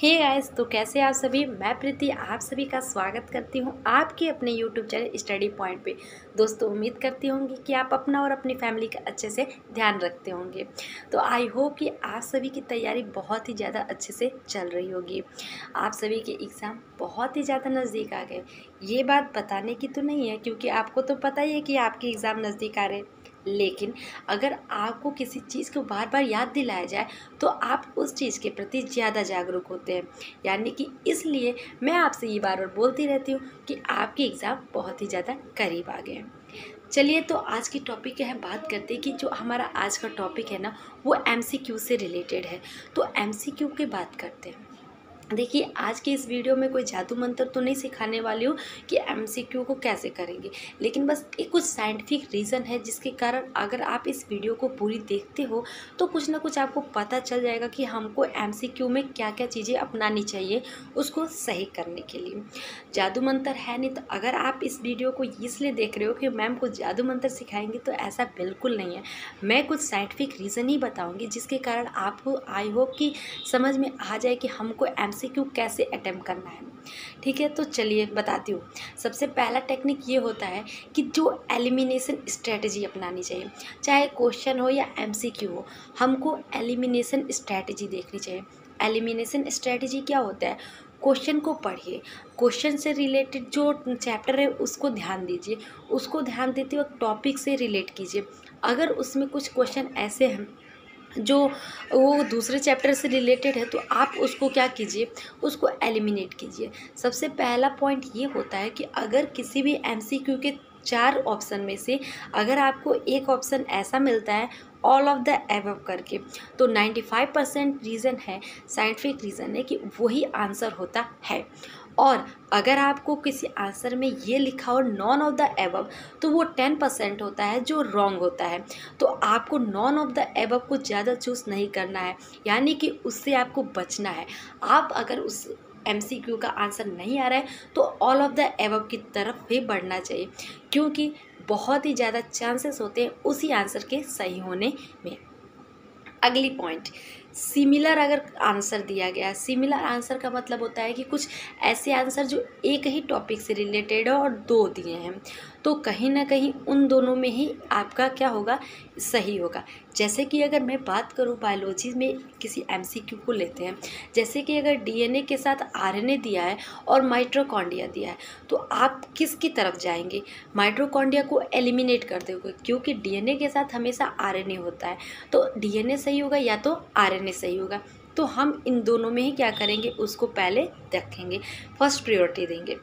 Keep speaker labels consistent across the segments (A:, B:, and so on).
A: Hey guys, तो कैसे आप सभी। मैं प्रीति आप सभी का स्वागत करती हूँ आपके अपने यूट्यूब चैनल स्टडी पॉइंट पे। दोस्तों, उम्मीद करती होंगी कि आप अपना और अपनी फैमिली का अच्छे से ध्यान रखते होंगे। तो आई होप कि आप सभी की तैयारी बहुत ही ज़्यादा अच्छे से चल रही होगी। आप सभी के एग्ज़ाम बहुत ही ज़्यादा नज़दीक आ गए। ये बात बताने की तो नहीं है, क्योंकि आपको तो पता ही है कि आपके एग्ज़ाम नज़दीक आ रहे, लेकिन अगर आपको किसी चीज़ को बार बार याद दिलाया जाए तो आप उस चीज़ के प्रति ज़्यादा जागरूक होते हैं। यानी कि इसलिए मैं आपसे ये बार बार बोलती रहती हूँ कि आपके एग्ज़ाम बहुत ही ज़्यादा करीब आ गए हैं। चलिए, तो आज की टॉपिक क्या है, बात करते हैं कि जो हमारा आज का टॉपिक है ना, वो MCQ से रिलेटेड है। तो MCQ की बात करते हैं। देखिए, आज की इस वीडियो में कोई जादू मंत्र तो नहीं सिखाने वाली हूँ कि MCQ को कैसे करेंगे, लेकिन बस एक कुछ साइंटिफिक रीज़न है जिसके कारण अगर आप इस वीडियो को पूरी देखते हो तो कुछ ना कुछ आपको पता चल जाएगा कि हमको MCQ में क्या क्या चीज़ें अपनानी चाहिए उसको सही करने के लिए। जादू मंत्र है नहीं, तो अगर आप इस वीडियो को इसलिए देख रहे हो कि मैम कुछ जादू मंत्र सिखाएंगे, तो ऐसा बिल्कुल नहीं है। मैं कुछ साइंटिफिक रीज़न ही बताऊँगी जिसके कारण आपको आई होप कि समझ में आ जाए कि हमको MCQ कैसे अटेम्प्ट करना है। ठीक है, तो चलिए बताती हूँ। सबसे पहला टेक्निक ये होता है कि जो एलिमिनेशन स्ट्रेटजी अपनानी चाहिए, चाहे क्वेश्चन हो या MCQ हो, हमको एलिमिनेशन स्ट्रेटजी देखनी चाहिए। एलिमिनेशन स्ट्रेटजी क्या होता है, क्वेश्चन को पढ़िए, क्वेश्चन से रिलेटेड जो चैप्टर है उसको ध्यान दीजिए, उसको ध्यान देते वक्त टॉपिक से रिलेट कीजिए। अगर उसमें कुछ क्वेश्चन ऐसे हैं जो वो दूसरे चैप्टर से रिलेटेड है, तो आप उसको क्या कीजिए, उसको एलिमिनेट कीजिए। सबसे पहला पॉइंट ये होता है कि अगर किसी भी MCQ के 4 ऑप्शन में से अगर आपको एक ऑप्शन ऐसा मिलता है ऑल ऑफ द एबव करके, तो 95% रीज़न है, साइंटिफिक रीज़न है कि वही आंसर होता है। और अगर आपको किसी आंसर में ये लिखा हो नॉन ऑफ द एबव, तो वो 10% होता है जो रॉन्ग होता है। तो आपको नॉन ऑफ द एबव को ज़्यादा चूज़ नहीं करना है, यानी कि उससे आपको बचना है। आप अगर उस MCQ का आंसर नहीं आ रहा है तो ऑल ऑफ द एबव की तरफ भी बढ़ना चाहिए, क्योंकि बहुत ही ज़्यादा चांसेस होते हैं उसी आंसर के सही होने में। अगली पॉइंट, सिमिलर अगर आंसर दिया गया, सिमिलर आंसर का मतलब होता है कि कुछ ऐसे आंसर जो एक ही टॉपिक से रिलेटेड है और 2 दिए हैं, तो कहीं ना कहीं उन दोनों में ही आपका क्या होगा, सही होगा। जैसे कि अगर मैं बात करूं बायोलॉजी में किसी MCQ को लेते हैं, जैसे कि अगर DNA के साथ RNA दिया है और माइटोकॉन्ड्रिया दिया है, तो आप किसकी तरफ जाएंगे, माइटोकॉन्ड्रिया को एलिमिनेट कर दोगे, क्योंकि DNA के साथ हमेशा RNA होता है। तो DNA सही होगा या तो RNA सही होगा, तो हम इन दोनों में ही क्या करेंगे, उसको पहले रखेंगे, फर्स्ट प्रायोरिटी देंगे।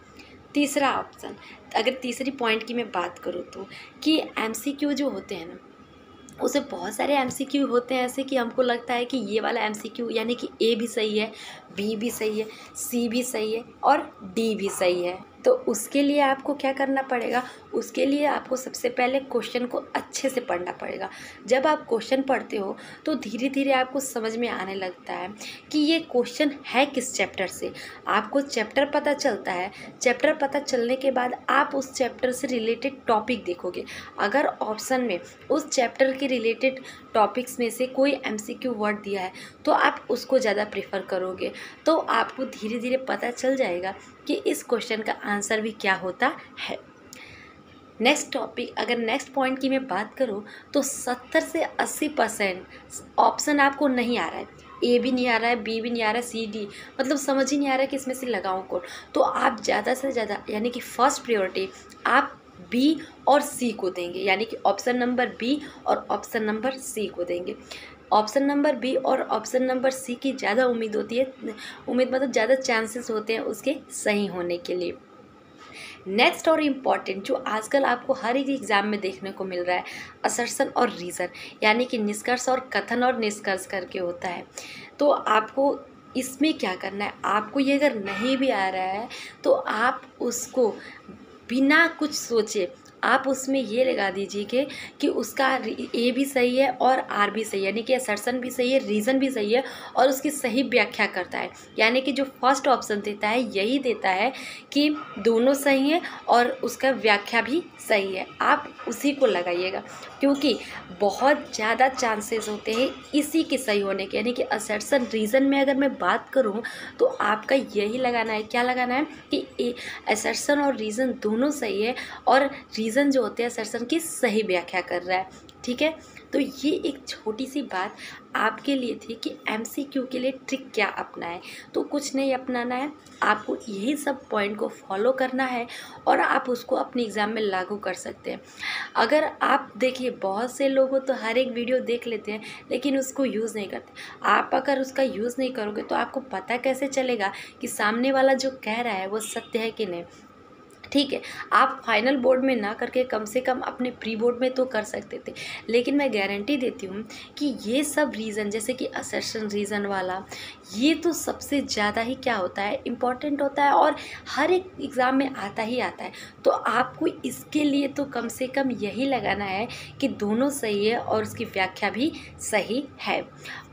A: तीसरा ऑप्शन, अगर तीसरी पॉइंट की मैं बात करूँ तो कि MCQ जो होते हैं ना, उसे बहुत सारे MCQ होते हैं ऐसे कि हमको लगता है कि ये वाला MCQ यानी कि A भी सही है, B भी सही है, C भी सही है और D भी सही है। तो उसके लिए आपको क्या करना पड़ेगा, उसके लिए आपको सबसे पहले क्वेश्चन को अच्छे से पढ़ना पड़ेगा। जब आप क्वेश्चन पढ़ते हो तो धीरे धीरे आपको समझ में आने लगता है कि ये क्वेश्चन है किस चैप्टर से। आपको चैप्टर पता चलता है, चैप्टर पता चलने के बाद आप उस चैप्टर से रिलेटेड टॉपिक देखोगे। अगर ऑप्शन में उस चैप्टर के रिलेटेड टॉपिक्स में से कोई MCQ वर्ड दिया है तो आप उसको ज़्यादा प्रेफर करोगे, तो आपको धीरे धीरे पता चल जाएगा कि इस क्वेश्चन का आंसर भी क्या होता है। नेक्स्ट टॉपिक, अगर नेक्स्ट पॉइंट की मैं बात करूँ तो 70 से 80% ऑप्शन आपको नहीं आ रहा है, A भी नहीं आ रहा है, B भी नहीं आ रहा है, C D, मतलब समझ ही नहीं आ रहा है कि इसमें से लगाऊं कौन। तो आप ज़्यादा से ज़्यादा यानी कि फर्स्ट प्रायोरिटी आप B और C को देंगे, यानी कि ऑप्शन नंबर B और ऑप्शन नंबर C को देंगे। ऑप्शन नंबर B और ऑप्शन नंबर C की ज़्यादा उम्मीद होती है, उम्मीद मतलब ज़्यादा चांसेस होते हैं उसके सही होने के लिए। नेक्स्ट और इम्पॉर्टेंट जो आजकल आपको हर एक एग्ज़ाम में देखने को मिल रहा है, असर्शन और रीज़न, यानी कि निष्कर्ष और कथन और निष्कर्ष करके होता है। तो आपको इसमें क्या करना है, आपको ये अगर नहीं भी आ रहा है तो आप उसको बिना कुछ सोचे आप उसमें ये लगा दीजिए कि उसका ए भी सही है और आर भी सही है, यानी कि असर्शन भी सही है, रीज़न भी सही है और उसकी सही व्याख्या करता है। यानी कि जो फर्स्ट ऑप्शन देता है यही देता है कि दोनों सही हैं और उसका व्याख्या भी सही है। आप उसी को लगाइएगा, क्योंकि बहुत ज़्यादा चांसेस होते हैं इसी के सही होने के। यानी कि असर्शन रीज़न में अगर मैं बात करूँ तो आपका यही लगाना है, क्या लगाना है कि असर्शन और रीज़न दोनों सही है और रीज़न जो होते हैं असर्शन की सही व्याख्या कर रहा है। ठीक है, तो ये एक छोटी सी बात आपके लिए थी कि एमसीक्यू के लिए ट्रिक क्या अपनाएं। तो कुछ नहीं अपनाना है, आपको यही सब पॉइंट को फॉलो करना है और आप उसको अपने एग्ज़ाम में लागू कर सकते हैं। अगर आप देखिए, बहुत से लोग तो हर एक वीडियो देख लेते हैं लेकिन उसको यूज़ नहीं करते। आप अगर उसका यूज़ नहीं करोगे तो आपको पता कैसे चलेगा कि सामने वाला जो कह रहा है वो सत्य है कि नहीं। ठीक है, आप फाइनल बोर्ड में ना करके कम से कम अपने प्री बोर्ड में तो कर सकते थे। लेकिन मैं गारंटी देती हूँ कि ये सब रीज़न, जैसे कि असर्शन रीज़न वाला, ये तो सबसे ज़्यादा ही क्या होता है, इम्पॉर्टेंट होता है और हर एक एग्ज़ाम में आता ही आता है। तो आपको इसके लिए तो कम से कम यही लगाना है कि दोनों सही है और उसकी व्याख्या भी सही है।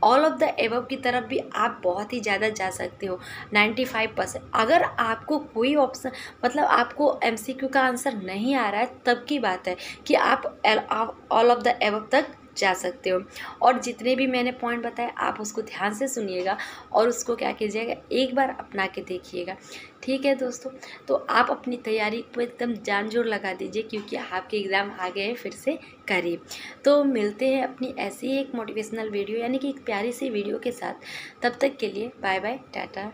A: ऑल ऑफ द एबव की तरफ भी आप बहुत ही ज़्यादा जा सकते हो, 95%। अगर आपको कोई ऑप्शन, मतलब आपको एमसीक्यू का आंसर नहीं आ रहा है, तब की बात है कि आप ऑल ऑफ द एबव तक जा सकते हो। और जितने भी मैंने पॉइंट बताए आप उसको ध्यान से सुनिएगा और उसको क्या कीजिएगा, एक बार अपना के देखिएगा। ठीक है दोस्तों, तो आप अपनी तैयारी पर एकदम जान जोर लगा दीजिए, क्योंकि आपके एग्ज़ाम आ गए हैं फिर से करीब। तो मिलते हैं अपनी ऐसी एक मोटिवेशनल वीडियो, यानी कि एक प्यारी सी वीडियो के साथ। तब तक के लिए बाय बाय, टाटा।